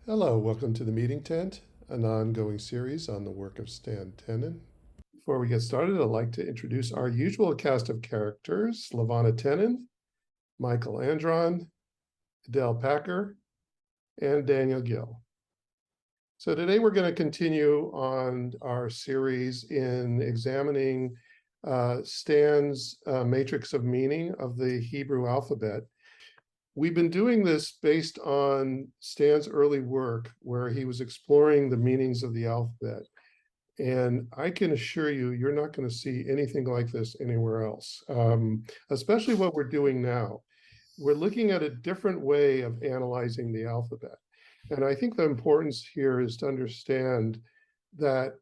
Hello, welcome to the Meeting Tent, an ongoing series on the work of Stan Tenen. Before we get started, I'd like to introduce our usual cast of characters: Lavana Tenen, Michael Andron, Adele Packer, and Daniel Gill. So today we're going to continue on our series in examining Stan's matrix of meaning of the Hebrew alphabet. We've been doing this based on Stan's early work, where he was exploring the meanings of the alphabet. And I can assure you, you're not going to see anything like this anywhere else, especially what we're doing now. We're looking at a different way of analyzing the alphabet. And I think the importance here is to understand that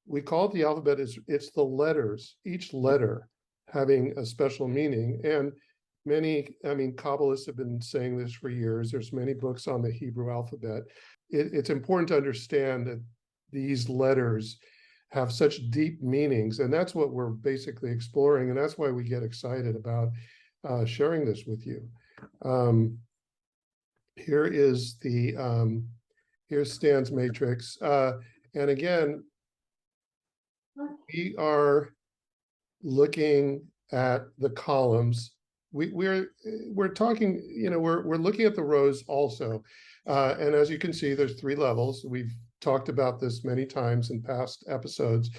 we call it the alphabet, it's the letters, each letter having a special meaning. And Kabbalists have been saying this for years. There's many books on the Hebrew alphabet. It's important to understand that these letters have such deep meanings, and that's what we're basically exploring, and that's why we get excited about sharing this with you. Here is here's Stan's matrix, and again, we are looking at the columns. We're talking, we're looking at the rows also, and as you can see, there's 3 levels. We've talked about this many times in past episodes,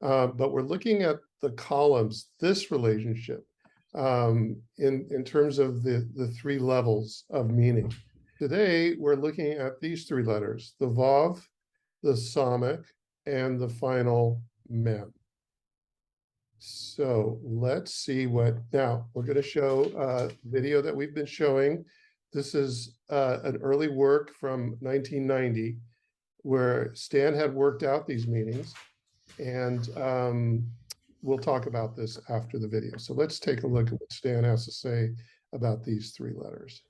but we're looking at the columns, this relationship, in terms of the 3 levels of meaning. Today, we're looking at these 3 letters: the Vav, the Samek, and the Final Mem. So let's see now we're going to show a video that we've been showing. This is an early work from 1990 where Stan had worked out these meanings, and we'll talk about this after the video. So let's take a look at what Stan has to say about these 3 letters.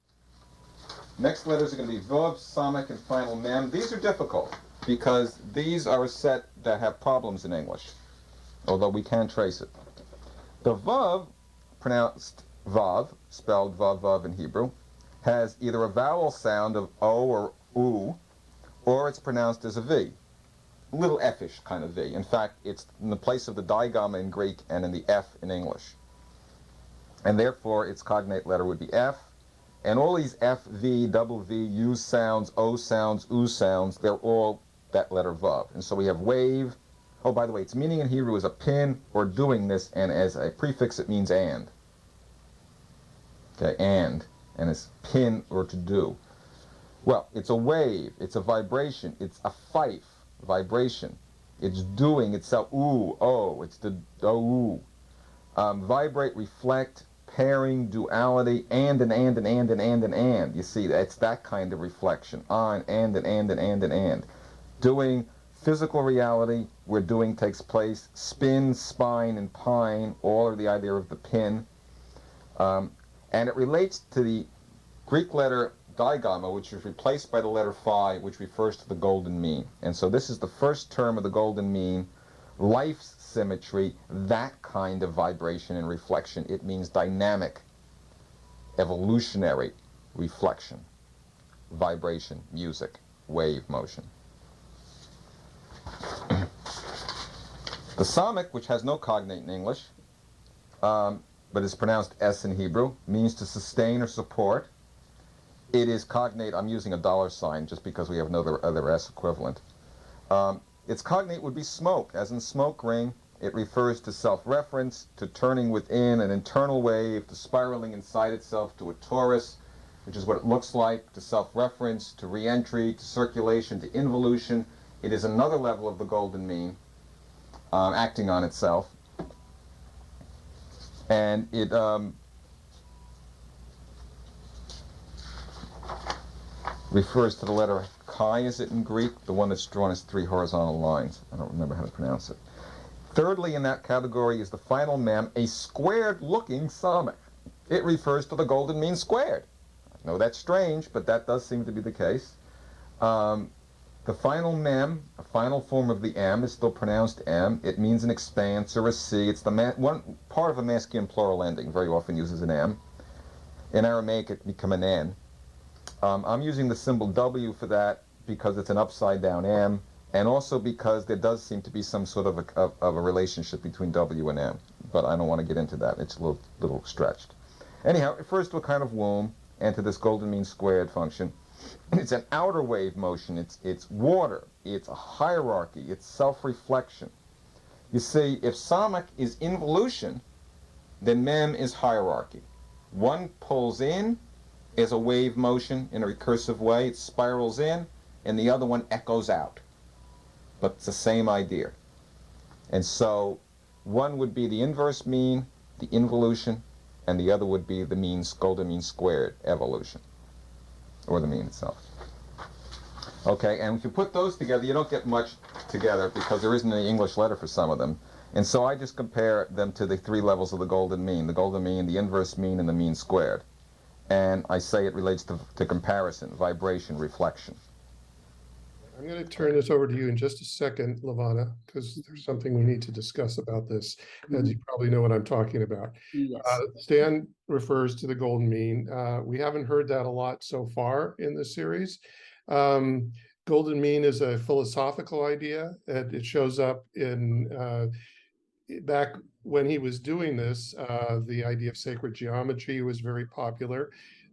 Next letters are going to be Vav, Samek, and Final Mem. These are difficult because these are a set that have problems in English, although we can trace it. The Vav, pronounced Vav, spelled Vav Vav in Hebrew, has either a vowel sound of O or U, or it's pronounced as a V, a little F-ish kind of V. In fact, it's in the place of the digamma in Greek and in the F in English. And therefore, its cognate letter would be F. And all these F, V, double V, U sounds, O sounds, U sounds, they're all that letter Vav. And so we have wave. Oh, by the way, its meaning in Hebrew is a pin or doing this, and as a prefix it means and. Okay, and it's pin or to do. Well, it's a wave, it's a vibration, it's a fife, vibration. It's doing, it's a ooh, oh, it's the oh, vibrate, reflect, pairing, duality, and. You see, it's that kind of reflection. On, and. Doing physical reality, where doing takes place. Spin, spine, and pine, all are the idea of the pin. And it relates to the Greek letter digamma, which is replaced by the letter phi, which refers to the golden mean. And so this is the first term of the golden mean. Life's symmetry, that kind of vibration and reflection. It means dynamic, evolutionary reflection, vibration, music, wave motion. The Samek, which has no cognate in English, but is pronounced S in Hebrew, means to sustain or support. It is cognate, I'm using a $sign just because we have no other S equivalent. Its cognate would be smoke, as in smoke ring. It refers to self-reference, to turning within an internal wave, to spiraling inside itself to a torus, which is what it looks like, to self-reference, to re-entry, to circulation, to involution. It is another level of the golden mean, acting on itself. And it refers to the letter chi, is it in Greek? The one that's drawn as 3 horizontal lines. I don't remember how to pronounce it. Thirdly in that category is the Final Mem, a squared-looking Samek. It refers to the golden mean squared. I know that's strange, but that does seem to be the case. The Final Mem, a final form of the M, is still pronounced M. It means an expanse or a C. It's the one part of a masculine plural ending, very often uses an M. In Aramaic, it becomes an N. I'm using the symbol W for that because it's an upside down M, and also because there does seem to be some sort of a relationship between W and M. But I don't want to get into that. It's a little stretched. Anyhow, it refers to a kind of womb and to this golden mean squared function. It's an outer wave motion. It's water. It's a hierarchy. It's self-reflection. You see, if Samek is involution, then Mem is hierarchy. One pulls in is a wave motion in a recursive way. It spirals in, and the other one echoes out. But it's the same idea. And so one would be the inverse mean, the involution, and the other would be the means, golden mean squared evolution, or the mean itself. Okay, and if you put those together, you don't get much together because there isn't any English letter for some of them. And so I just compare them to the three levels of the golden mean, the inverse mean, and the mean squared. And I say it relates to comparison, vibration, reflection. I'm going to turn this over to you in just a second, Lavana, because there's something we need to discuss about this, as you probably know what I'm talking about. Yes. Stan refers to the golden mean. We haven't heard that a lot so far in the series. Golden mean is a philosophical idea, and it shows up in back when he was doing this, the idea of sacred geometry was very popular.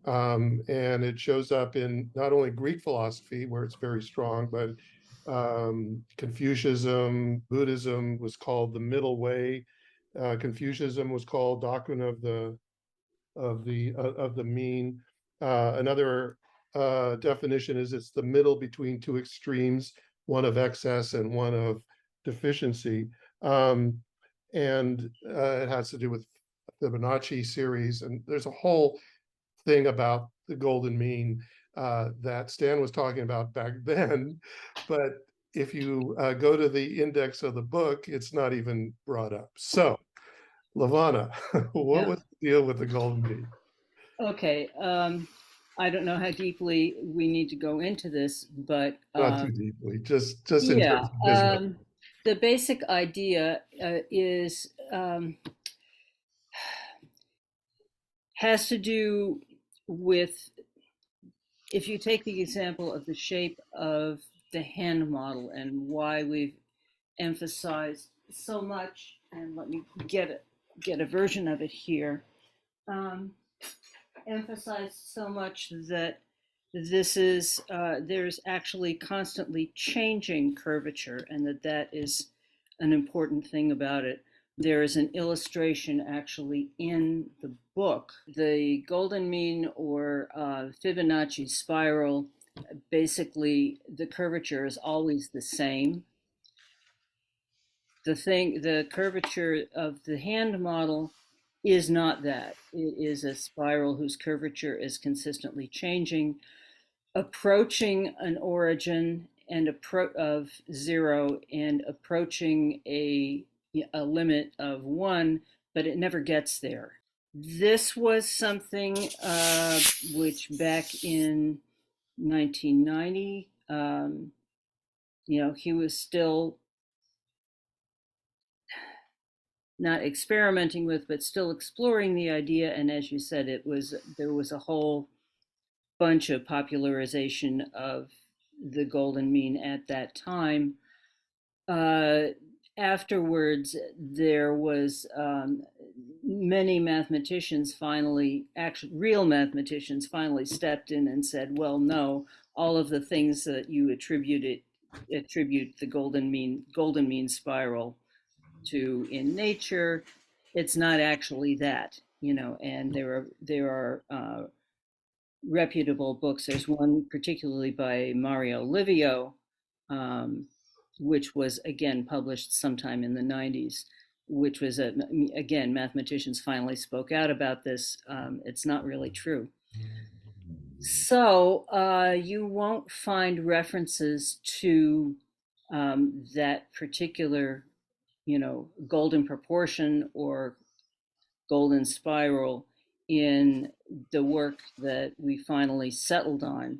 And it shows up in not only Greek philosophy, where it's very strong, but Confucianism, Buddhism was called the middle way. Confucianism was called doctrine of the mean. Another definition is it's the middle between two extremes, one of excess and one of deficiency. And it has to do with Fibonacci series, and there's a whole thing about the golden mean that Stan was talking about back then, but if you go to the index of the book, it's not even brought up. So, Lavana, what was the deal with the golden mean? Okay. I don't know how deeply we need to go into this, but Not too deeply, just in yeah, terms of visual. the basic idea is has to do with, if you take the example of the shape of the hand model and why we've emphasized so much, and let me get a version of it here. Emphasized so much that this is there's actually constantly changing curvature, and that is an important thing about it. There is an illustration actually in the book. The golden mean, or Fibonacci spiral, basically the curvature is always the same. The curvature of the hand model is not that. It is a spiral whose curvature is consistently changing, approaching an origin and of zero and approaching a limit of one, but it never gets there. This was something which back in 1990, he was still not experimenting with, but still exploring the idea. And as you said, there was a whole bunch of popularization of the golden mean at that time. Afterwards, there was many mathematicians finally, actually real mathematicians, finally stepped in and said, well, no, all of the things that you attribute the golden mean spiral to in nature, it's not actually that, and there are reputable books. There's one particularly by Mario Livio, which was again published sometime in the 90s, which was again, mathematicians finally spoke out about this. It's not really true. So you won't find references to that particular golden proportion or golden spiral in the work that we finally settled on,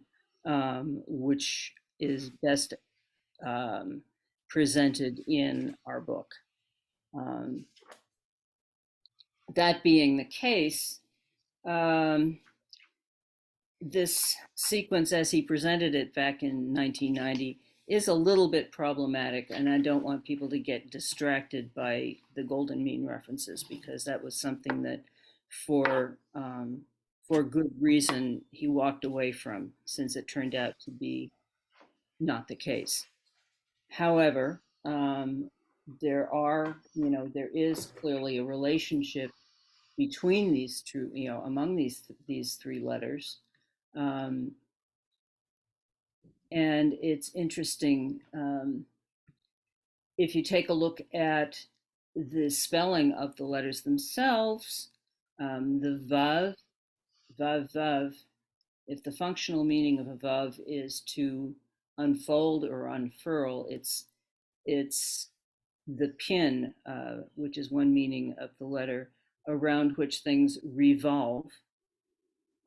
which is best presented in our book. That being the case, this sequence, as he presented it back in 1990, is a little bit problematic, and I don't want people to get distracted by the golden mean references, because that was something that, for for good reason, he walked away from, since it turned out to be not the case. However, there is clearly a relationship between these two, among these three letters. Um, and it's interesting, if you take a look at the spelling of the letters themselves, the vav, vav, vav, if the functional meaning of a vav is to unfold or unfurl, it's the pin, which is one meaning of the letter, around which things revolve.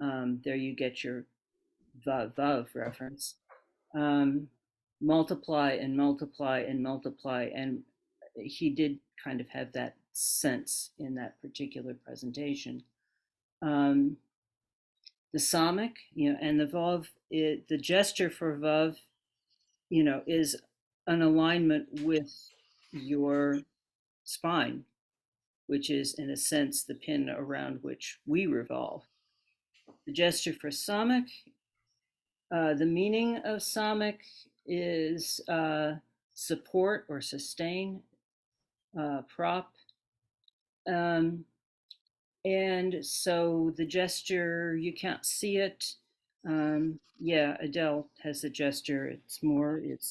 There you get your vav, vav reference. Multiply and multiply and multiply. And he did kind of have that sense in that particular presentation. The Samek, and the Vav, the gesture for Vav, is an alignment with your spine, which is, in a sense, the pin around which we revolve. The gesture for Samek, the meaning of Samek is support or sustain, prop. And so the gesture, you can't see it. Yeah, Adele has the gesture. It's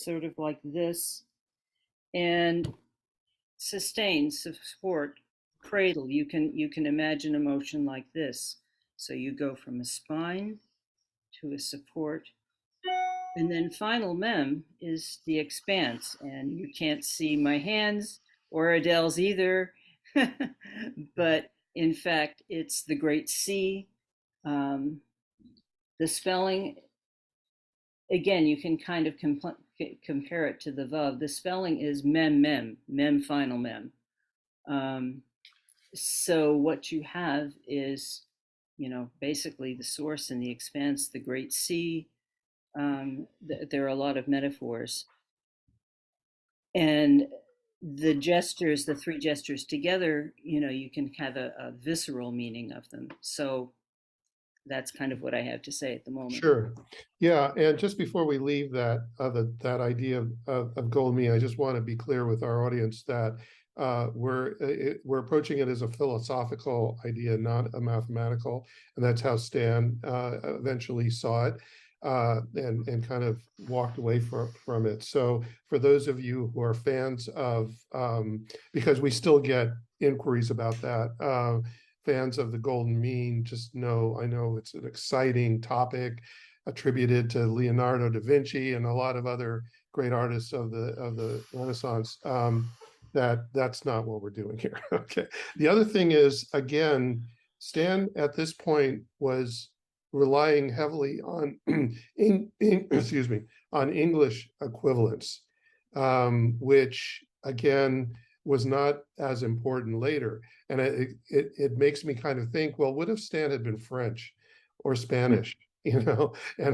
sort of like this. And sustain, support, cradle. You can imagine a motion like this. So you go from a spine to a support. And then Final Mem is the expanse. And you can't see my hands or Adele's either. But in fact, it's the great C. The spelling, again, you can kind of compare it to the Vav. The spelling is mem, mem, mem, final mem. So what you have is, basically the source and the expanse, the great sea. There are a lot of metaphors. And the gestures, the three gestures together, you can have a visceral meaning of them. So that's kind of what I have to say at the moment. Sure. Yeah, and just before we leave that idea of gold mean, I just want to be clear with our audience that we're approaching it as a philosophical idea, not a mathematical, and that's how Stan eventually saw it. And kind of walked away from it. So for those of you who are fans of, because we still get inquiries about that, fans of the golden mean, just I know it's an exciting topic attributed to Leonardo da Vinci and a lot of other great artists of the Renaissance. That's not what we're doing here. Okay. The other thing is, again, Stan at this point was relying heavily on excuse me, on English equivalents, which again was not as important later. And it makes me kind of think, well, what if Stan had been French or Spanish, and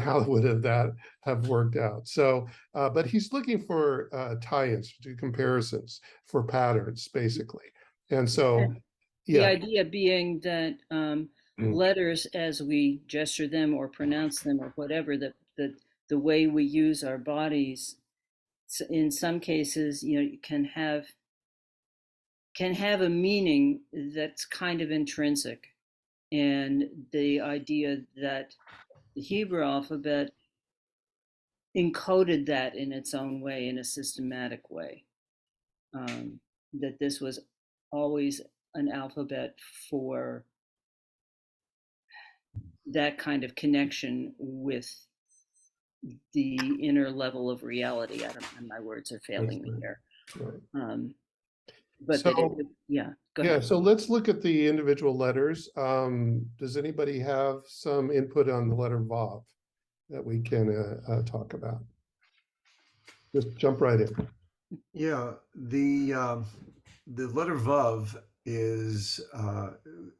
how would that have worked out? So, but he's looking for tie-ins, to comparisons, for patterns, basically. And so, the idea being that letters, as we gesture them or pronounce them or whatever, the way we use our bodies, in some cases, can have a meaning that's kind of intrinsic. And the idea that the Hebrew alphabet encoded that in its own way, in a systematic way, that this was always an alphabet for that kind of connection with the inner level of reality. I don't know, my words are failing me here. But so, go ahead. So let's look at the individual letters. Does anybody have some input on the letter Vav that we can talk about? Just jump right in. Yeah, the letter Vav is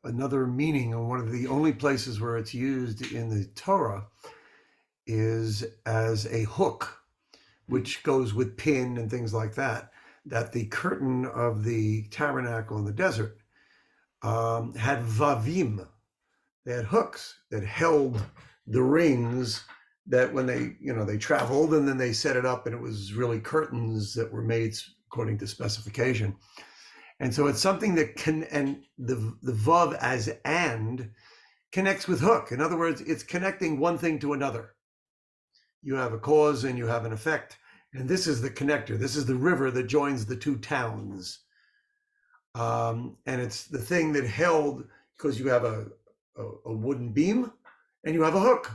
another meaning, and one of the only places where it's used in the Torah is as a hook, which goes with pin and things like that. That the curtain of the tabernacle in the desert had vavim. They had hooks that held the rings that when they traveled, and then they set it up, and it was really curtains that were made according to specification. And so it's something that and the vav as and connects with hook. In other words, it's connecting one thing to another. You have a cause and you have an effect, and this is the connector. This is the river that joins the two towns. And it's the thing that held, because you have a wooden beam and you have a hook,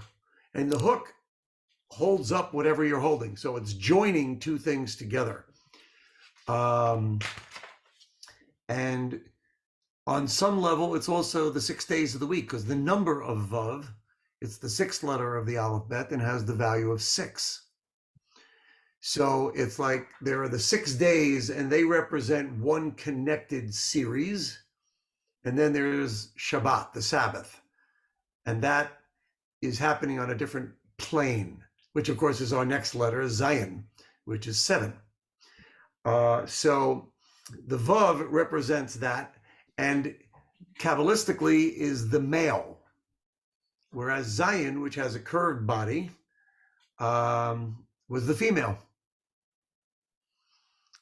and the hook holds up whatever you're holding. So it's joining two things together. And on some level, it's also the 6 days of the week, because the number of Vav, it's the sixth letter of the alphabet and has the value of 6. So it's like there are the 6 days, and they represent one connected series. And then there's Shabbat, the Sabbath. And that is happening on a different plane, which of course is our next letter, Zion, which is 7. So the Vav represents that, and Kabbalistically is the male, whereas Zion, which has a curved body, was the female.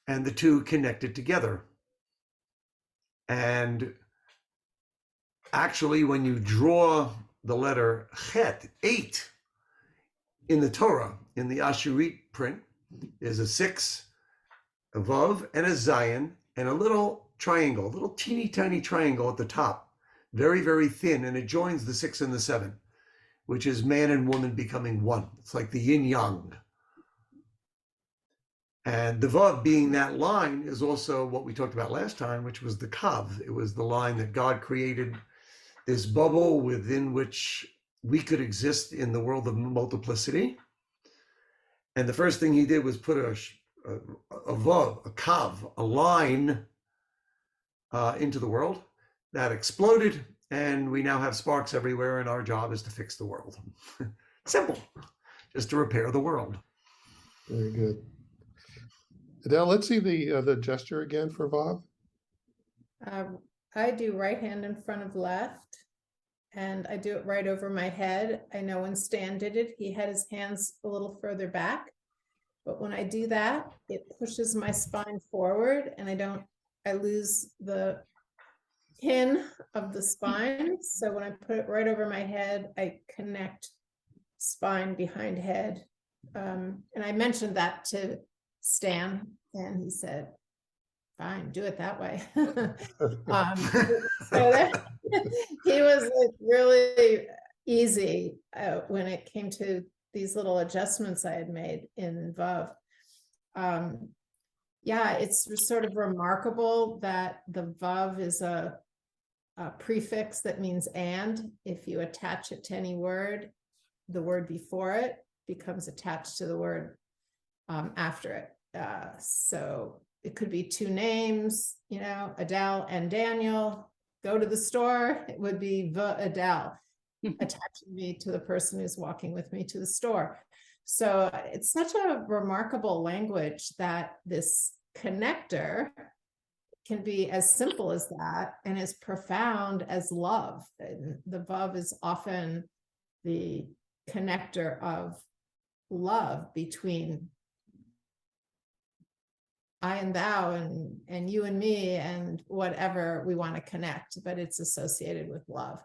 And the two connected together. And actually, when you draw the letter Chet, 8, in the Torah, in the Ashurit print, is a 6, a Vav, and a Zion, and a little triangle, a little teeny tiny triangle at the top, very, very thin, and it joins the 6 and the 7, which is man and woman becoming one. It's like the yin yang. And the Vav being that line is also what we talked about last time, which was the Kav. It was the line that God created, this bubble within which we could exist in the world of multiplicity. And the first thing he did was put a Vav, a Kav, a line into the world that exploded, and we now have sparks everywhere, and our job is to fix the world. Simple, just to repair the world. Very good. Adele, let's see the gesture again for Vav. I do right hand in front of left, and I do it right over my head. I know when Stan did it, he had his hands a little further back, but when I do that, it pushes my spine forward, and I lose the pin of the spine. So when I put it right over my head, I connect spine behind head. And I mentioned that to Stan, and he said, fine, do it that way. So that, he was like really easy when it came to these little adjustments I had made in Vav. Yeah, it's sort of remarkable that the Vav is a prefix that means and. If you attach it to any word, the word before it becomes attached to the word after it. So it could be two names, Adele and Daniel. Go to the store, it would be Adele, attaching me to the person who's walking with me to the store. So it's such a remarkable language that this connector can be as simple as that and as profound as love. The Vav is often the connector of love between I and thou and you and me and whatever we want to connect, but it's associated with love.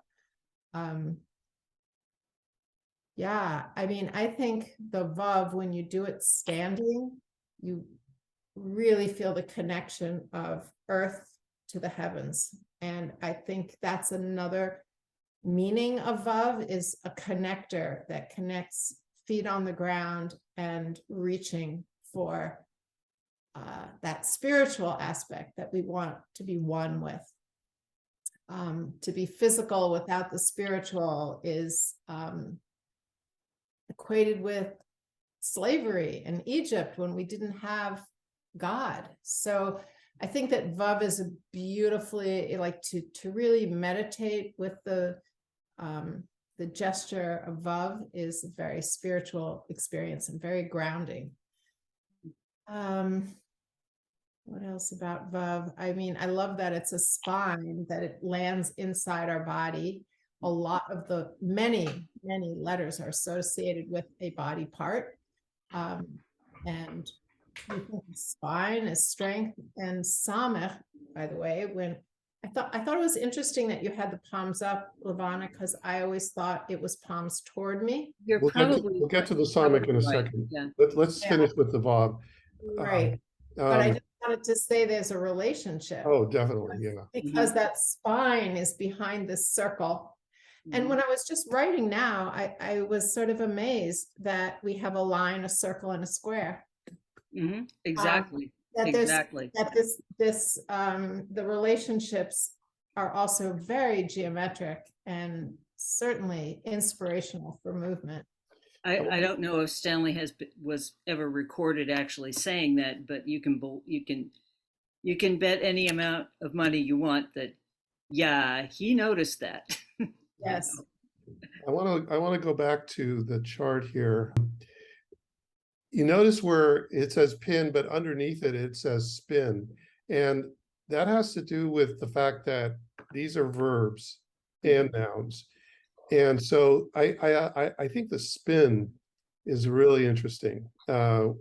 Yeah, I mean, I think the Vav, when you do it standing, you really feel the connection of earth to the heavens. And I think that's another meaning of Vav, is a connector that connects feet on the ground and reaching for that spiritual aspect that we want to be one with. To be physical without the spiritual is equated with slavery in Egypt when we didn't have God. So I think that Vav is a beautifully, like to really meditate with the gesture of Vav is a very spiritual experience and very grounding. What else about Vav? I mean, I love that it's a spine, that it lands inside our body. A lot of the many letters are associated with a body part. And we think of spine as strength. And Samek, by the way, when I thought it was interesting that you had the palms up, Lavana, because I always thought it was palms toward me. You're We'll probably get to the probably Samek in a right. second. Yeah. Let's Yeah. finish with the Vav. Right. But I just wanted to say there's a relationship. Oh, definitely, yeah. Because that spine is behind this circle. And when I was just writing now, I was sort of amazed that we have a line, a circle, and a square. Exactly. That Exactly. the relationships are also very geometric and certainly inspirational for movement. I don't know if Stanley was ever recorded actually saying that, but you can bet any amount of money you want that, yeah, he noticed that. Yes. I want to go back to the chart here. You notice where it says pin, but underneath it, it says spin. And that has to do with the fact that these are verbs and nouns. And so I think the spin is really interesting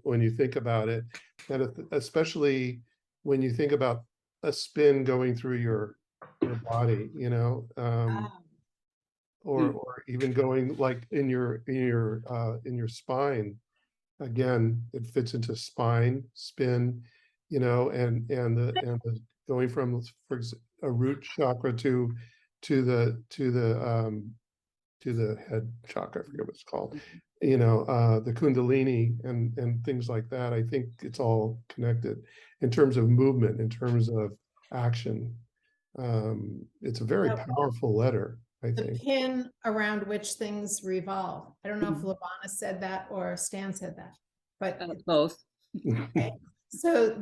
when you think about it. And especially when you think about a spin going through your body, or even going like in your spine. Again, it fits into spine, spin, and the going from a root chakra to the head chakra, I forget what it's called, the Kundalini and things like that. I think it's all connected in terms of movement, in terms of action. It's a very powerful letter, I The think. pin around which things revolve. I don't know if Lavana said that or Stan said that, but Both. okay. So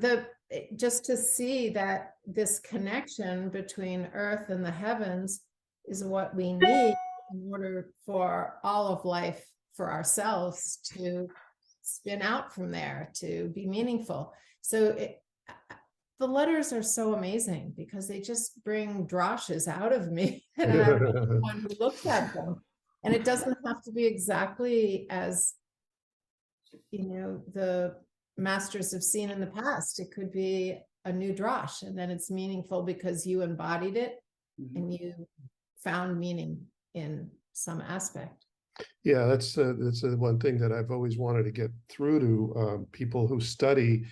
just to see that this connection between earth and the heavens is what we need in order for all of life, for ourselves to spin out from there, to be meaningful. So the letters are so amazing because they just bring drashes out of me and I'm the one who looks at them. And it doesn't have to be exactly as, the masters have seen in the past. It could be a new drash, and then it's meaningful because you embodied it and you found meaning in some aspect. Yeah, that's the one thing that I've always wanted to get through to people who study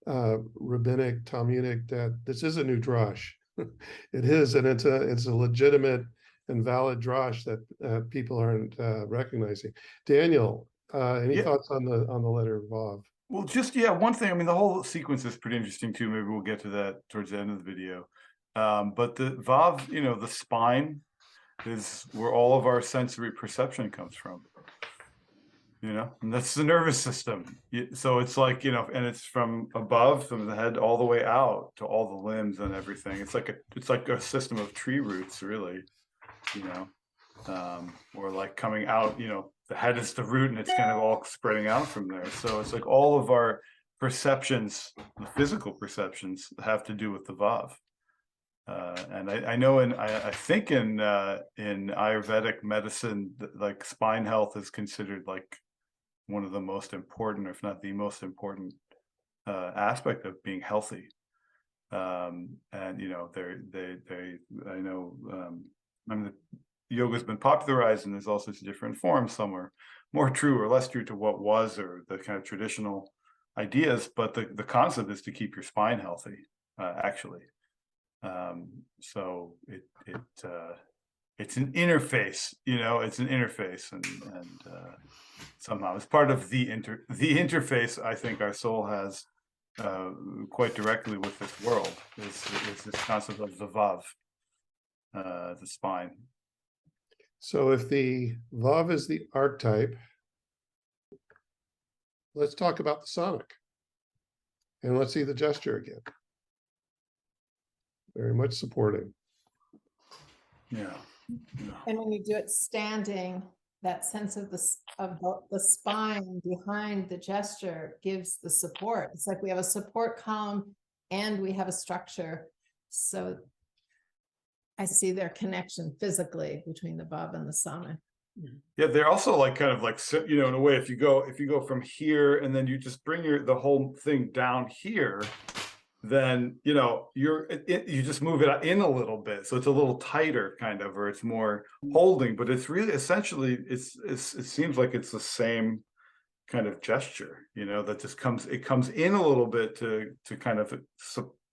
rabbinic Talmudic, that this is a new drash. It is, and it's a legitimate and valid drash that people aren't recognizing. Daniel, any thoughts on the letter Vav? Well, just one thing. I mean, the whole sequence is pretty interesting too. Maybe we'll get to that towards the end of the video. But the Vav, the spine is where all of our sensory perception comes from. And that's the nervous system. So it's like, and it's from above, from the head all the way out to all the limbs and everything. It's like a system of tree roots, really, or like coming out, the head is the root and it's kind of all spreading out from there. So it's like all of our perceptions, the physical perceptions, have to do with the Vav. And I know I think in Ayurvedic medicine, like spine health is considered like one of the most important, if not the most important, aspect of being healthy. And I know, I mean, yoga's been popularized and there's all sorts of different forms. Some are more true or less true to what was, or the kind of traditional ideas, but the concept is to keep your spine healthy, actually. So it's an interface, it's an interface, and somehow as part of the interface, I think our soul has quite directly with this world is this concept of the Vav, the spine. So if the Vav is the archetype, let's talk about the Samek. And let's see the gesture again. very much supporting. Yeah. Yeah. And when you do it standing, that sense of the spine behind the gesture gives the support. It's like we have a support column and we have a structure. So I see their connection physically between the Vav and the Samek. Yeah, they're also like kind of like, you know, in a way, if you go from here and then you just bring the whole thing down here, then you know you just move it in a little bit, so it's a little tighter kind of, or it's more holding, but it's really essentially it seems like it's the same kind of gesture, you know, that just comes in a little bit to kind of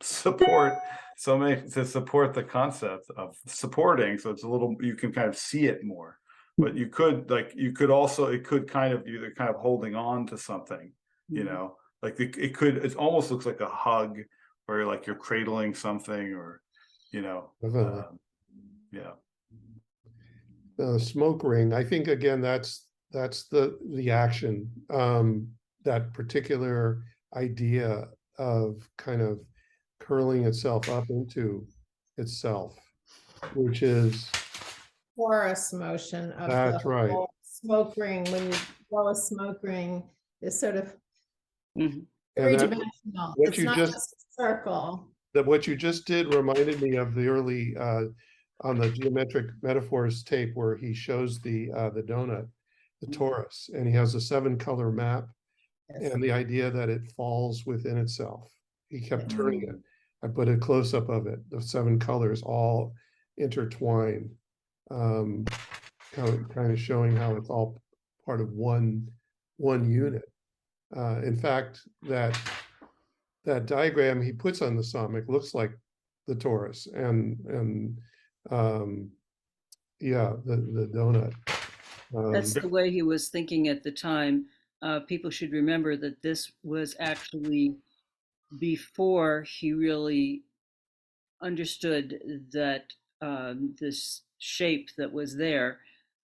support to support the concept of supporting, so it's a little, you can kind of see it more, but you could also, it could kind of, you're kind of holding on to something, you know, like it almost looks like a hug, or like you're cradling something, or you know, Definitely. yeah. The smoke ring, I think again, that's the action, that particular idea of kind of curling itself up into itself, which is, Porous motion of the that's right. whole smoke ring. When you blow a smoke ring, is sort of Mhm. And that, three-dimensional. what It's you not just just a circle. that what you just did reminded me of the early on the geometric metaphors tape where he shows the donut, the torus, and he has a 7-color map, Yes. and the idea that it falls within itself. He kept Yeah. turning it. I put a close up of it. The 7 colors all intertwine, kind of showing how it's all part of one unit. In fact, that diagram he puts on the Samek looks like the torus, and yeah, the donut. That's the way he was thinking at the time. People should remember that this was actually before he really understood that this shape that was there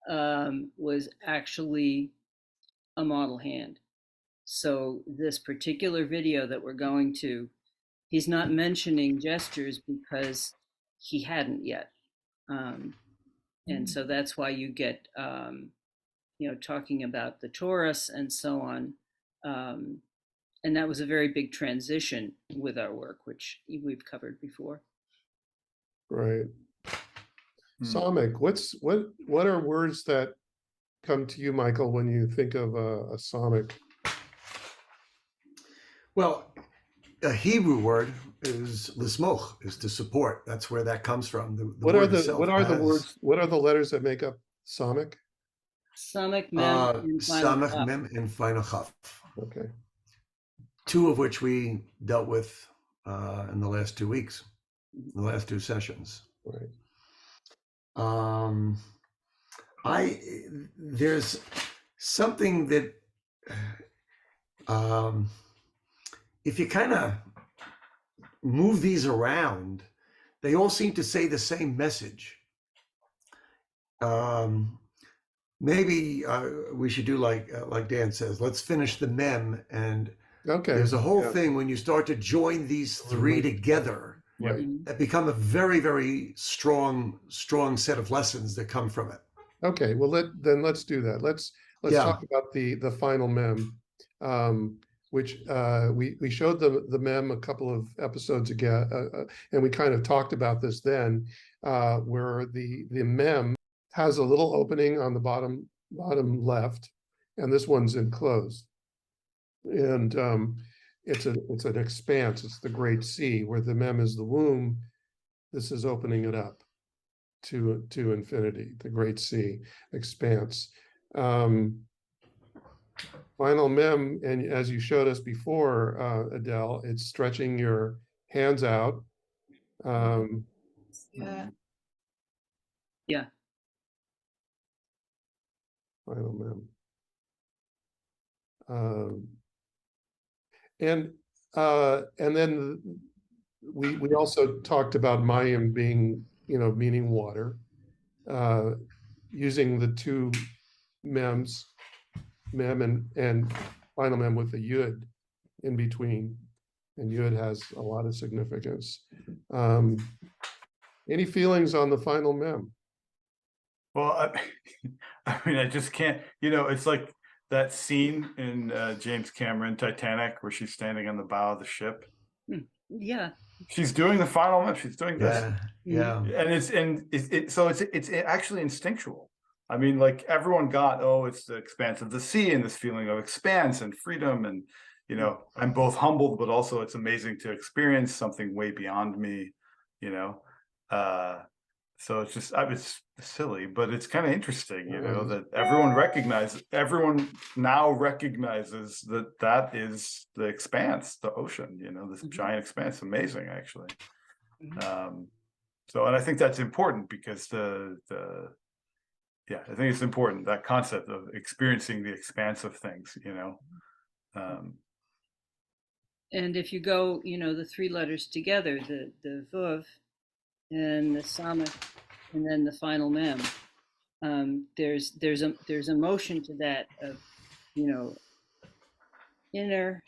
was actually a model hand. So this particular video that we're going to, he's not mentioning gestures because he hadn't yet. And so that's why you get, you know, talking about the torus and so on. And that was a very big transition with our work, which we've covered before. Right. Hmm. Samek, what are words that come to you, Michael, when you think of a Samek? Well, a Hebrew word is lismoch, is to support. That's where that comes from. The What are word the itself words? What are the letters that make up Samek? Samek, Mem, and Final Samek, Chaf. Mem, and Final Chaf. Okay. 2 of which we dealt with in the last 2 weeks, the last 2 sessions. Right. There's something that if you kind of move these around, they all seem to say the same message. Maybe we should do like Dan says, let's finish the mem, and Okay. there's a whole Yeah. thing when you start to join these 3 together, Right. that become a very, very strong set of lessons that come from it. Okay. Well, let's do that. Let's Yeah. talk about the final mem, which we showed the mem a couple of episodes ago, and we kind of talked about this then, where the mem has a little opening on the bottom left, and this one's enclosed, and it's an expanse. It's the great sea, where the mem is the womb. This is opening it up to infinity, the great sea, expanse. Final mem, and as you showed us before, Adele, it's stretching your hands out. Yeah. Yeah. Final mem. And then we also talked about Mayim being, meaning water, using the 2 mems, mem and final mem with the yud in between. and Yud has a lot of significance. Any feelings on the final mem? Well, I mean, I just can't, it's like that scene in James Cameron Titanic where she's standing on the bow of the ship. Yeah. She's doing the final mem. She's doing this. Yeah. And it's actually instinctual. I mean, like everyone got, it's the expanse of the sea and this feeling of expanse and freedom. And, I'm both humbled, but also it's amazing to experience something way beyond me, so it's just, it's silly, but it's kind of interesting, that everyone now recognizes that is the expanse, the ocean, this giant expanse. Amazing, actually. So, and I think that's important because I think it's important, that concept of experiencing the expanse of things, And if you go, the three letters together, the Vav and the Samek, and then the final mem, there's a motion to that of, inner,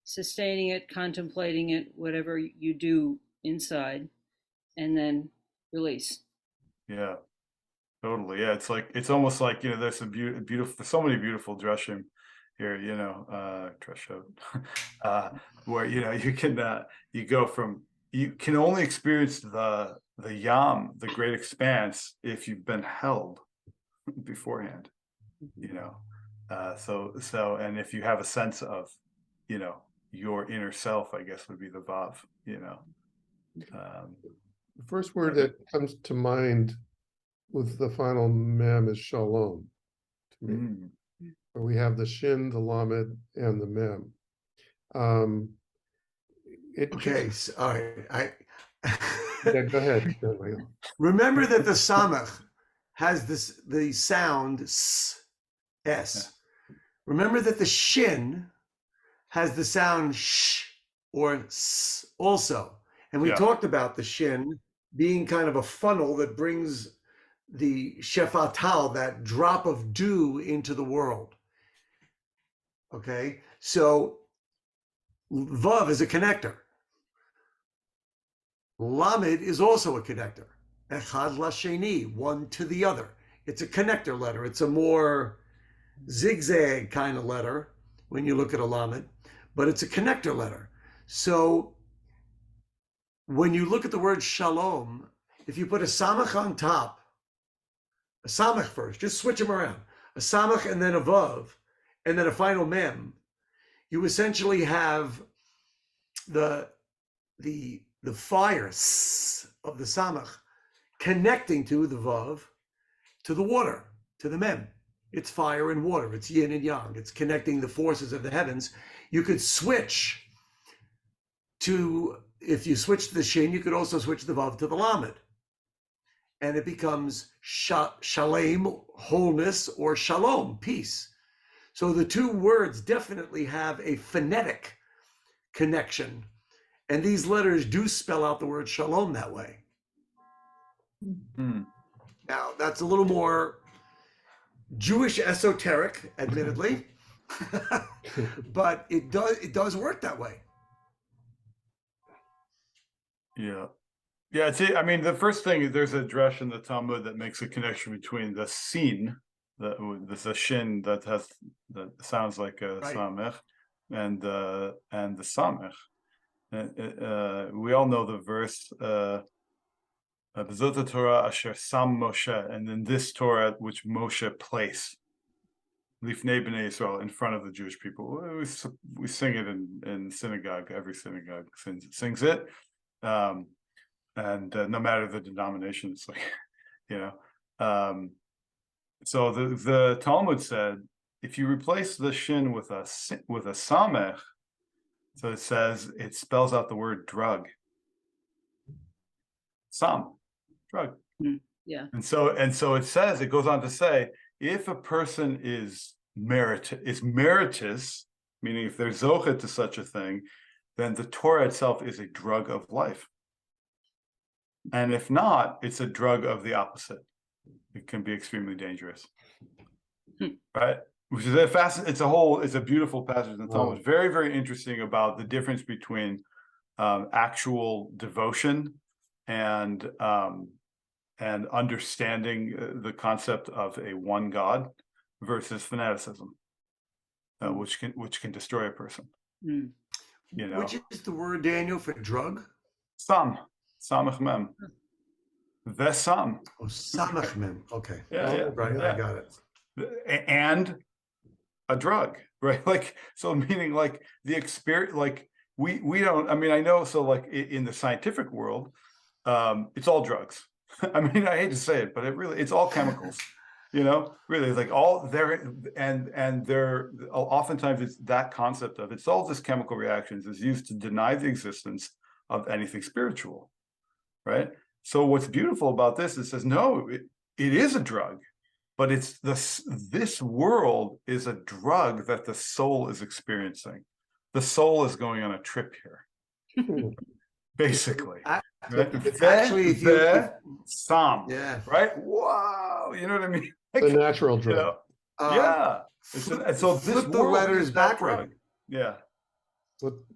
sustaining it, contemplating it, whatever you do inside, and then release. Yeah, totally. Yeah, it's almost like, there's some beautiful, so many beautiful drushim here, drushot, where you can you go from, you can only experience the yam, the great expanse, if you've been held beforehand, and if you have a sense of, your inner self, I guess would be the vav, The first word that comes to mind with the final mem is shalom to me. Where we have the shin, the lamed, and the mem. Okay, so, all right. Yeah, go ahead. Remember that the samach has the sound s. Remember that the shin has the sound sh or s also. And we talked about the shin being kind of a funnel that brings the shefatal, that drop of dew, into the world. Okay, so vav is a connector. Lamed is also a connector. Echad lasheni, one to the other. It's a connector letter. It's a more zigzag kind of letter when you look at a lamed, but it's a connector letter. So when you look at the word shalom, if you put a samach on top, a samach first, just switch them around, a samach and then a vav, and then a final mem, you essentially have the fire of the samach connecting to the vav, to the water, to the mem. It's fire and water. It's yin and yang. It's connecting the forces of the heavens. You could switch to, if you switch to the shin, you could also switch the vav to the lamed. And it becomes shalem, wholeness, or shalom, peace. So the two words definitely have a phonetic connection. And these letters do spell out the word shalom that way. Now, that's a little more Jewish esoteric, admittedly, but it does work that way. Yeah. I mean, the first thing, there's a drush in the Talmud that makes a connection between the sin, the shin that sounds like a samech, and the samech. We all know the verse, B'zot Torah asher sam Moshe, and then this Torah which Moshe placed, Lifnei B'nai Yisrael, in front of the Jewish people. We sing it in synagogue. Every synagogue sings it, and no matter the denomination, it's like, so the Talmud said, if you replace the shin with a samech, so it says, it spells out the word drug. Sam, drug. Yeah. And so it says, it goes on to say, if a person is meritus, meaning if they're zochet to such a thing, then the Torah itself is a drug of life. And if not, it's a drug of the opposite. It can be extremely dangerous. Right? which is it's a beautiful passage in the Talmud. Very, very interesting about the difference between actual devotion and understanding the concept of a one God versus fanaticism, which can destroy a person. Mm. You know, Which is the word, Daniel, for drug? Samech Mem. Vesam. Oh, Samek Mem. Okay. Yeah, Right, yeah. I got it. And a drug, right? Like, so meaning like the experience, like we don't, I mean, I know, so like in the scientific world, it's all drugs. I mean, I hate to say it, but it's all chemicals, really, it's like all there, and there, oftentimes it's that concept of it's all just chemical reactions is used to deny the existence of anything spiritual, right? So what's beautiful about this, it says, no, it is a drug, but it's this world is a drug that the soul is experiencing. The soul is going on a trip here, basically. Right? It's actually, if you, Sam, yeah, right? Wow, you know what I mean? The natural drug. Yeah. So this flip the world letters is that backward. drug. Yeah.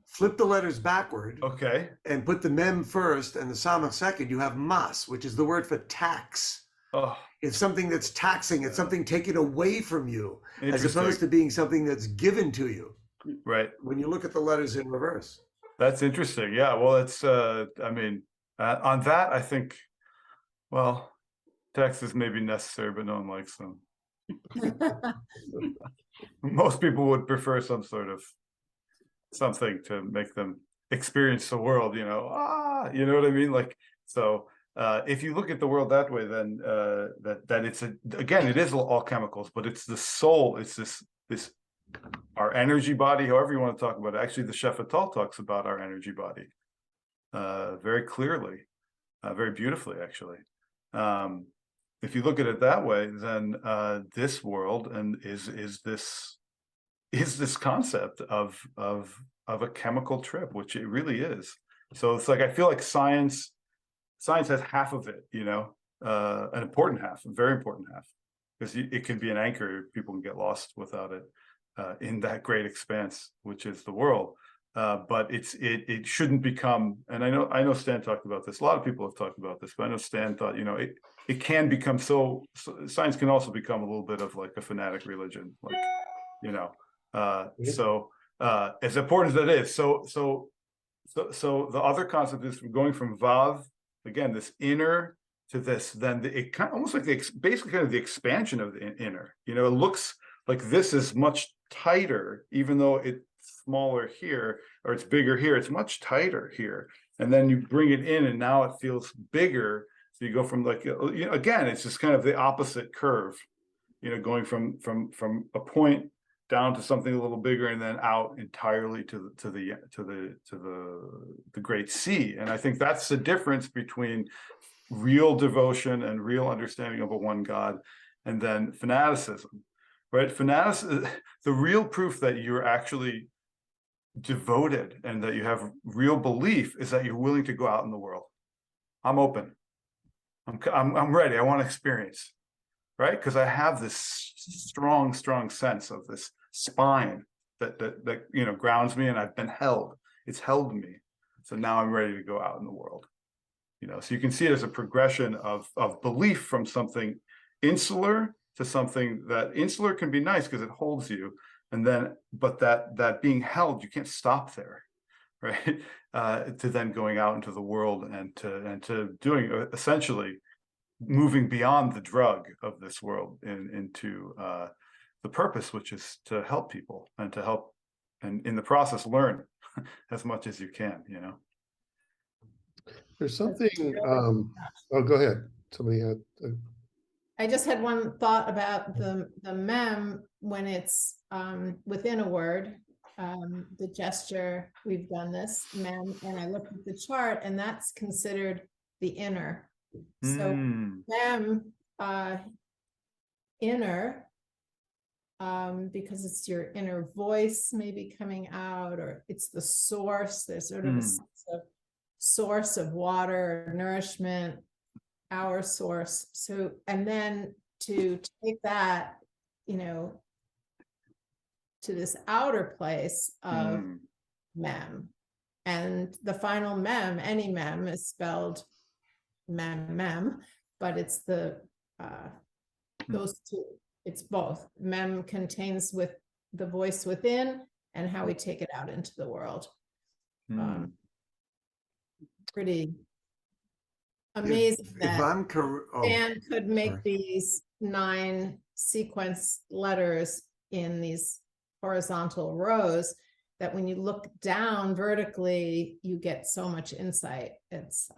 Flip the letters backward. Okay. And put the mem first and the samach second. You have mas, which is the word for tax. Oh. It's something that's taxing. It's something taken away from you, as Interesting. opposed to being something that's given to you. Right. When you look at the letters in reverse. That's interesting. Yeah. Well, it's, I mean, on that, I think, well, taxes may be necessary, but no one likes them. Most people would prefer some sort of something to make them experience the world, you know what I mean? Like, so if you look at the world that way, then that it's again, it is all chemicals, but it's the soul, it's this our energy body, however you want to talk about it. Actually, the Shefatal talks about our energy body very clearly, very beautifully, actually. If you look at it that way, then this world and is this concept of a chemical trip, which it really is. So it's like, I feel like science has half of it, an important half, a very important half, because it can be an anchor. People can get lost without it in that great expanse, which is the world. But it shouldn't become, and I know Stan talked about this. A lot of people have talked about this, but I know Stan thought, it can become so science can also become a little bit of like a fanatic religion, like, so as important as that is, so the other concept is going from Vav, again, this inner to this, then it kind of almost like basically kind of the expansion of the inner. It looks like this is much tighter, even though it's smaller here, or it's bigger here, it's much tighter here. And then you bring it in and now it feels bigger. So you go from like, again, it's just kind of the opposite curve, going from a point down to something a little bigger and then out entirely to the great sea. And I think that's the difference between real devotion and real understanding of a one God and then fanaticism, right? Fanaticism, the real proof that you're actually devoted and that you have real belief is that you're willing to go out in the world. I'm open. I'm ready. I want to experience, right? Because I have this strong sense of this spine that grounds me, and I've been held. It's held me. So now I'm ready to go out in the world. So you can see it as a progression of belief from something insular to something that insular can be nice because it holds you, and then but that being held, you can't stop there, right? To then going out into the world and to doing essentially moving beyond the drug of this world into the purpose, which is to help people and to help, and in the process learn as much as you can. There's something. Oh, go ahead. Somebody had. I just had one thought about the mem when it's within a word. The gesture, we've done this mem, and I looked at the chart, and that's considered the inner. So mem, inner, because it's your inner voice maybe coming out, or it's the source. There's sort of a sense of source of water, nourishment, our source. So, and then to take that, to this outer place of Mm. mem. And the final mem, any mem, is spelled mem, but it's those two. It's both. Mem contains with the voice within and how we take it out into the world. Mm. Pretty amazing If that I'm correct, Dan could make sorry. these 9 sequence letters in these horizontal rows, that when you look down vertically, you get so much insight. It's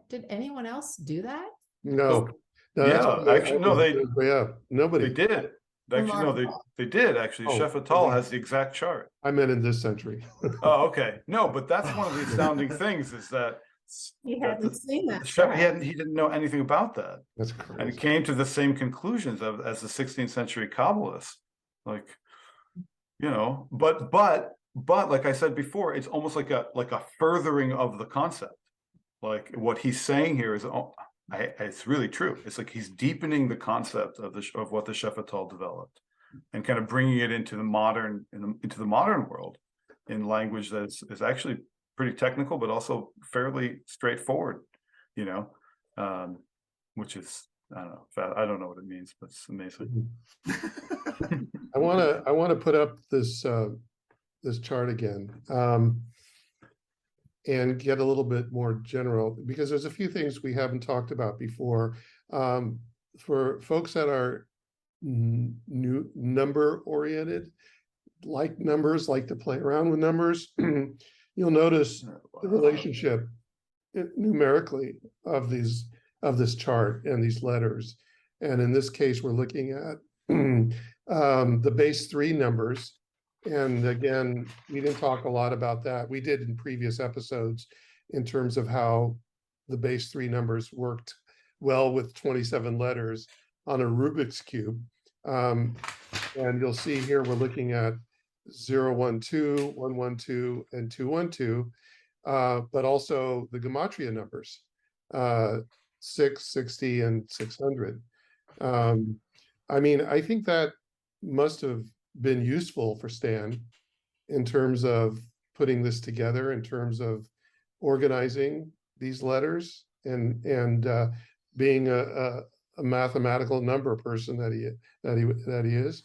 did anyone else do that? No, no, that's Yeah, why actually, no, yeah, they nobody. did. Actually, no, Remarkable. they did actually. Oh, Chef Atal has the exact chart. I meant in this century. Oh, okay. No, but that's one of the astounding things is that He that hadn't seen the that chef chart. he didn't know anything about that, That's and he crazy. came to the same conclusions as the 16th century Kabbalists. Like, you know, but like I said before, it's almost like a furthering of the concept. Like what he's saying here is, it's really true. It's like he's deepening the concept of what the Shefatal developed, and kind of bringing it into the modern world in language that is actually pretty technical, but also fairly straightforward. You know, which is, I don't know. I don't know what it means, but it's amazing. I want to put up this this chart again, and get a little bit more general, because there's a few things we haven't talked about before. For folks that are new number oriented, like numbers, like to play around with numbers, you'll notice the relationship numerically of this chart and these letters. And in this case, we're looking at the base 3 numbers. And again, we didn't talk a lot about that. We did in previous episodes in terms of how the base 3 numbers worked well with 27 letters on a Rubik's Cube. And you'll see here, we're looking at 012, 112, and 212, but also the gematria numbers, 6, 60, and 600. I mean, I think that must have been useful for Stan in terms of putting this together, in terms of organizing these letters, and being a mathematical number person that he is.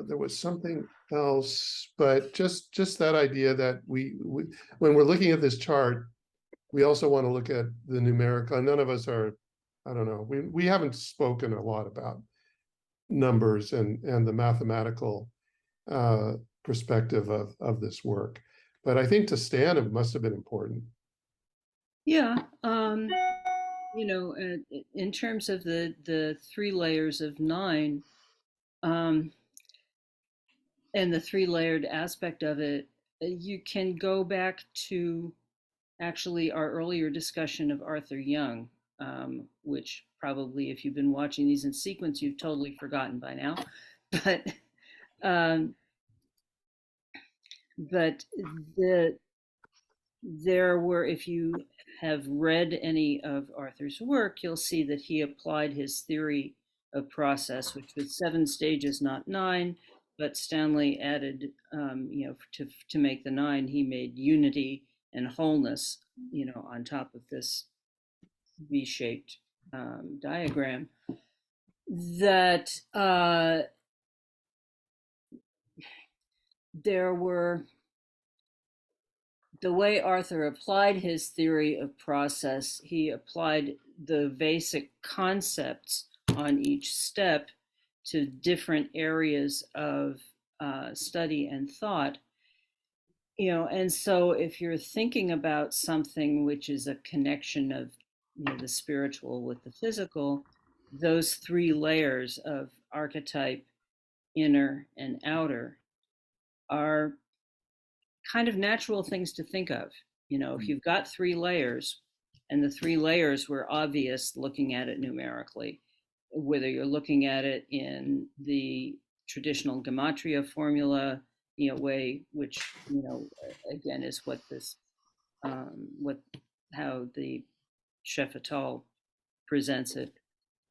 There was something else, but just that idea that we when we're looking at this chart, we also want to look at the numerical. None of us are, I don't know, we haven't spoken a lot about numbers and the mathematical perspective of this work, but I think to Stan it must have been important. Yeah, you know, in terms of the 3 layers of 9, and the 3-layered aspect of it, you can go back to actually our earlier discussion of Arthur Young, which probably, if you've been watching these in sequence, you've totally forgotten by now. But um, there were, if you have read any of Arthur's work, you'll see that he applied his theory of process, which was 7 stages, not 9. But Stanley added, you know, to make the 9, he made unity and wholeness, you know, on top of this V-shaped diagram. That there were, the way Arthur applied his theory of process, he applied the basic concepts on each step to different areas of study and thought. You know, and so if you're thinking about something which is a connection of, you know, the spiritual with the physical, those 3 layers of archetype, inner and outer, are kind of natural things to think of. You know, if you've got 3 layers, and the 3 layers were obvious looking at it numerically, whether you're looking at it in the traditional gematria formula, you know, way, which, you know, again, is what this, how the Shefatal presents it,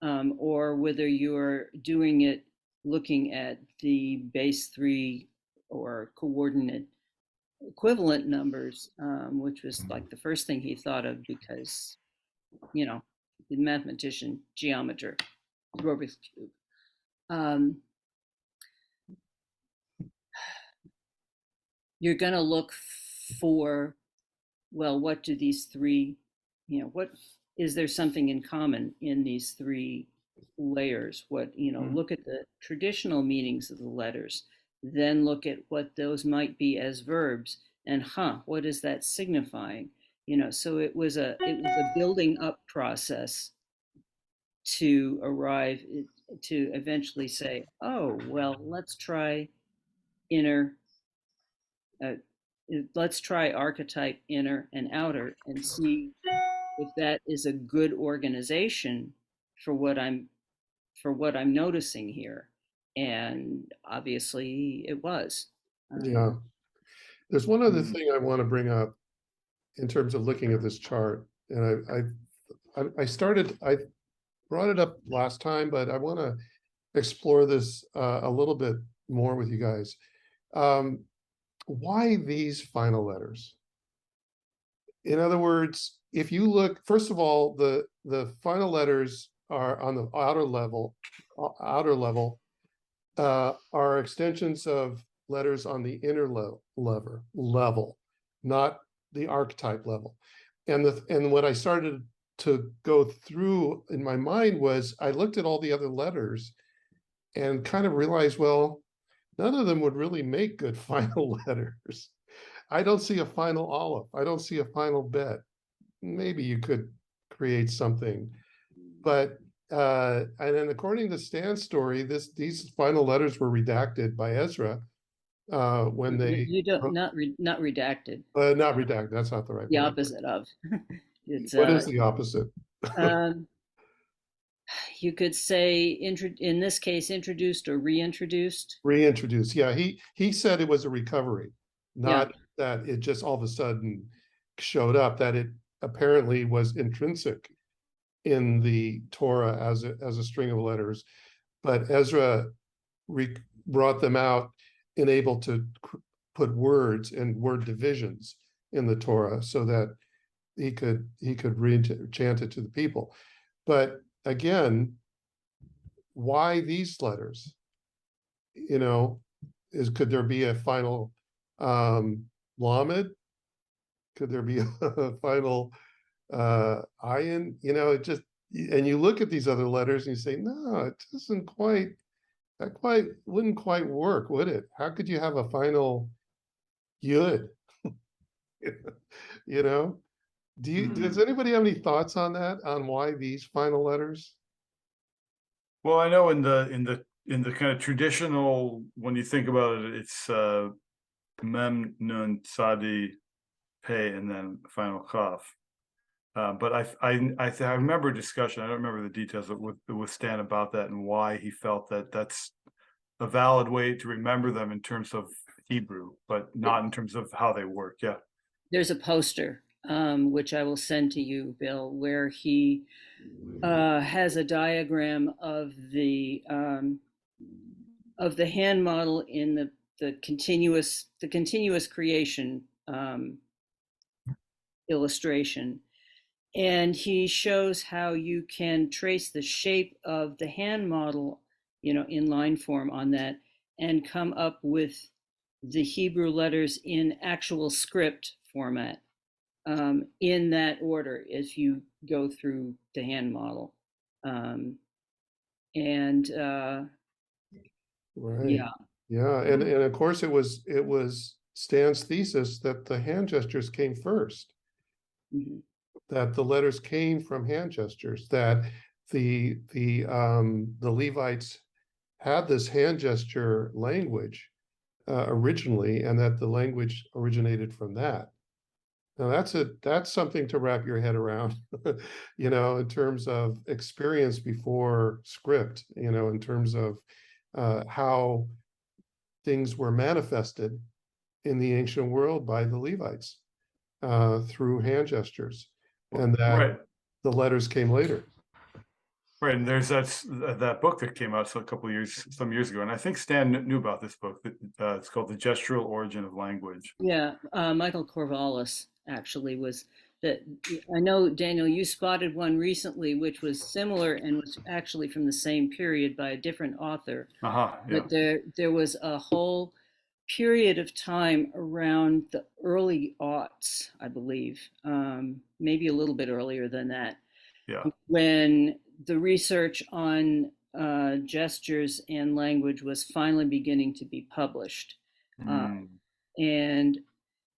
or whether you're doing it looking at the base 3 or coordinate equivalent numbers, which was like the first thing he thought of because, you know, the mathematician, geometer, Rubik's Cube. You're going to look for, well, what do these three, what is there something in common in these three layers? What, look at the traditional meanings of the letters, then look at what those might be as verbs, and what is that signifying? So it was a building up process to arrive to eventually say, oh, well, let's try inner, let's try archetype inner and outer and see if that is a good organization for what I'm noticing here. And obviously it was. Yeah. There's one other thing I want to bring up in terms of looking at this chart. And I brought it up last time, but I want to explore this a little bit more with you guys. Why these final letters? In other words, if you look, first of all, the final letters are on the outer level, are extensions of letters on the inner level, not the archetype level. And what I started to go through in my mind was I looked at all the other letters and kind of realized, well, none of them would really make good final letters. I don't see a final olive. I don't see a final bet. Maybe you could create something, but and then according to Stan's story, these final letters were redacted by Ezra when they You don't not redacted. not redacted. That's not the right The word. opposite of. It's What is the opposite? You could say in this case introduced or reintroduced. Reintroduced. Yeah, he said it was a recovery, not Yeah. that it just all of a sudden showed up. That it apparently was intrinsic in the Torah as a string of letters, but Ezra brought them out and able to put words and word divisions in the Torah so that he could chant it to the people. But again, why these letters? Could there be a final Lamed? Could there be a final Ayin? It just, and you look at these other letters and you say, no, it doesn't wouldn't quite work, would it? How could you have a final Yud? Does anybody have any thoughts on that, on why these final letters? Well, I know in the kind of traditional, when you think about it, it's Mem, Nun, Sadi, Pei, and then final Kaf. But I remember a discussion. I don't remember the details with Stan about that and why he felt that that's a valid way to remember them in terms of Hebrew, but not in terms of how they work. Yeah. There's a poster, which I will send to you, Bill, where he has a diagram of the hand model in the continuous creation illustration, and he shows how you can trace the shape of the hand model, in line form on that, and come up with the Hebrew letters in actual script format, in that order as you go through the hand model. And Right. yeah. Yeah. And of course it was Stan's thesis that the hand gestures came first. Mm-hmm. That the letters came from hand gestures, that the Levites had this hand gesture language originally, and that the language originated from that. Now that's something to wrap your head around, in terms of experience before script, in terms of how things were manifested in the ancient world by the Levites through hand gestures. And that Right. the letters came later. Right, and there's that book that came out some years ago, and I think Stan knew about this book. It's called The Gestural Origin of Language. Yeah, Michael Corvallis actually was that. I know, Daniel, you spotted one recently, which was similar and was actually from the same period by a different author. Yeah. But there was a whole period of time around the early aughts, I believe, maybe a little bit earlier than that, Yeah. when the research on gestures and language was finally beginning to be published. And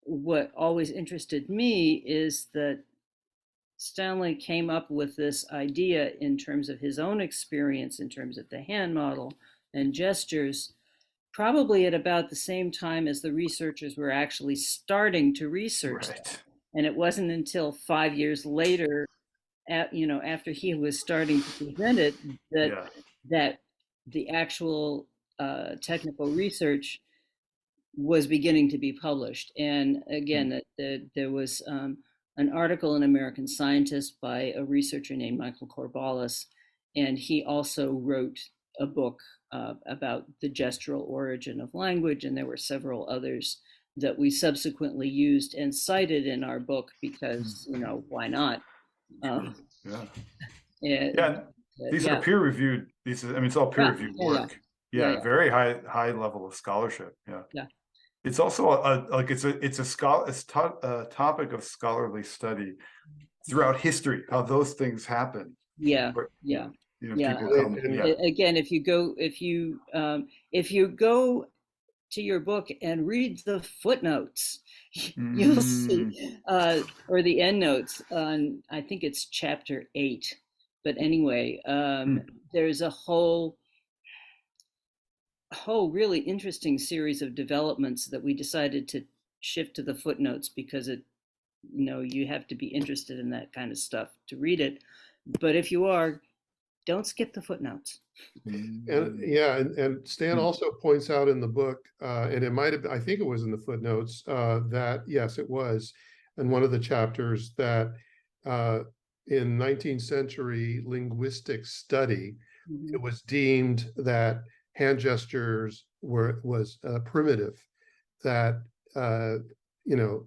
what always interested me is that Stanley came up with this idea in terms of his own experience, in terms of the hand model and gestures, probably at about the same time as the researchers were actually starting to research that. And it wasn't until 5 years later, after he was starting to present it, that the actual technical research was beginning to be published. And again, there was an article in American Scientist by a researcher named Michael Corvallis, and he also wrote a book about the gestural origin of language, and there were several others that we subsequently used and cited in our book because, why not? These are peer reviewed. It's all peer reviewed work. Very high level of scholarship. It's also a topic of scholarly study throughout history, how those things happen. People come, Again, if you go to your book and read the footnotes, you'll see, or the endnotes on, I think it's chapter 8. But anyway, there's a whole really interesting series of developments that we decided to shift to the footnotes because you have to be interested in that kind of stuff to read it. But if you are, don't skip the footnotes. And Stan also points out in the book, and it might have, I think it was in the footnotes, that yes, it was in one of the chapters that in 19th century linguistic study, it was deemed that hand gestures was primitive, that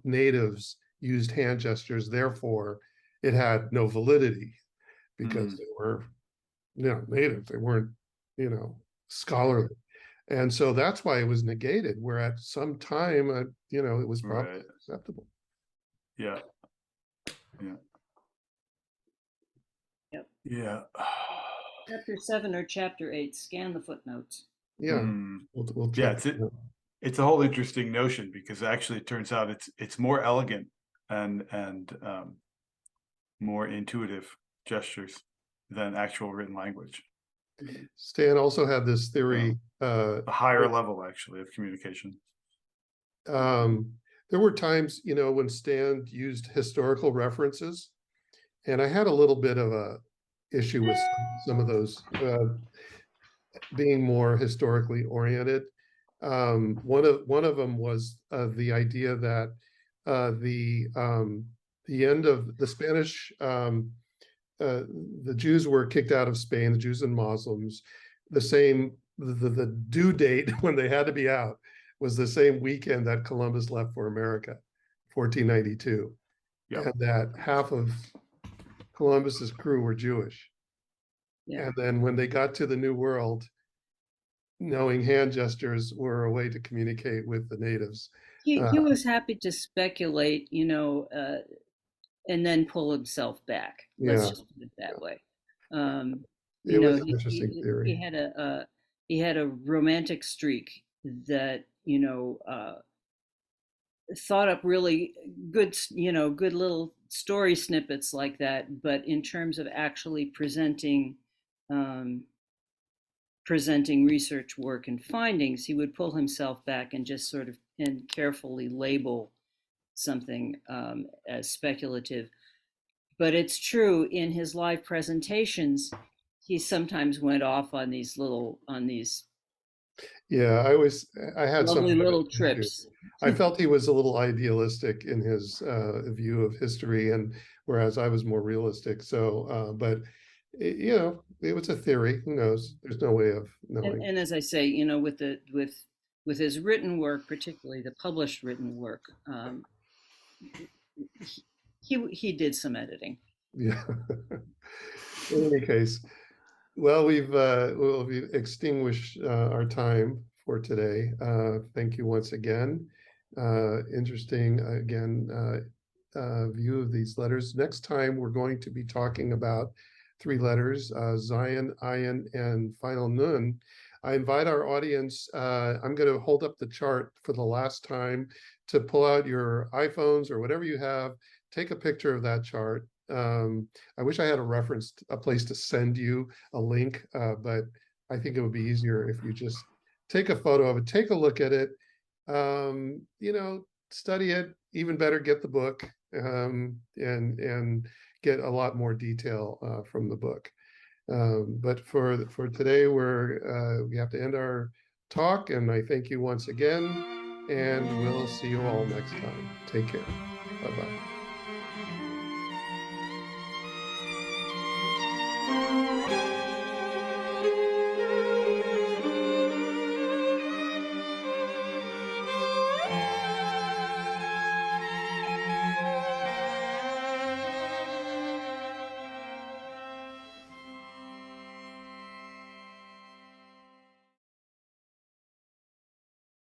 natives used hand gestures, therefore it had no validity because they were native, they weren't scholarly, and so that's why it was negated, where at some time it was probably acceptable. Chapter 7 or chapter 8, scan the footnotes. We'll it's a whole interesting notion, because actually it turns out it's more elegant and more intuitive gestures than actual written language. Stan also had this theory, a higher level actually of communication. There were times, when Stan used historical references, and I had a little bit of a issue with some of those being more historically oriented. One of them was the idea that the end of the Spanish, the Jews were kicked out of Spain, the Jews and Muslims, the due date when they had to be out was the same weekend that Columbus left for America, 1492. And that half of Columbus's crew were Jewish. And then when they got to the New World, knowing hand gestures were a way to communicate with the natives. He was happy to speculate, and then pull himself back. Let's just put it that way. It was an interesting theory. He had a romantic streak that thought up really good little story snippets like that. But in terms of actually presenting research work and findings, he would pull himself back and just sort of and carefully label something as speculative. But it's true, in his live presentations, he sometimes went off on these I had lovely some little trips. I felt he was a little idealistic in his view of history, and whereas I was more realistic. So, but you know, it was a theory. Who knows? There's no way of knowing. And as I say, you know, with his written work, particularly the published written work, he did some editing. Yeah. In any case, well, we've extinguished our time for today. Thank you once again. Interesting again view of these letters. Next time we're going to be talking about three letters: Zion, Ayin, and Final Nun. I invite our audience. I'm going to hold up the chart for the last time to pull out your iPhones or whatever you have. Take a picture of that chart. I wish I had a place to send you a link, but I think it would be easier if you just take a photo of it, take a look at it, you know, study it. Even better, get the book, and get a lot more detail from the book. But for today, we have to end our talk, and I thank you once again, and we'll see you all next time. Take care. Bye bye.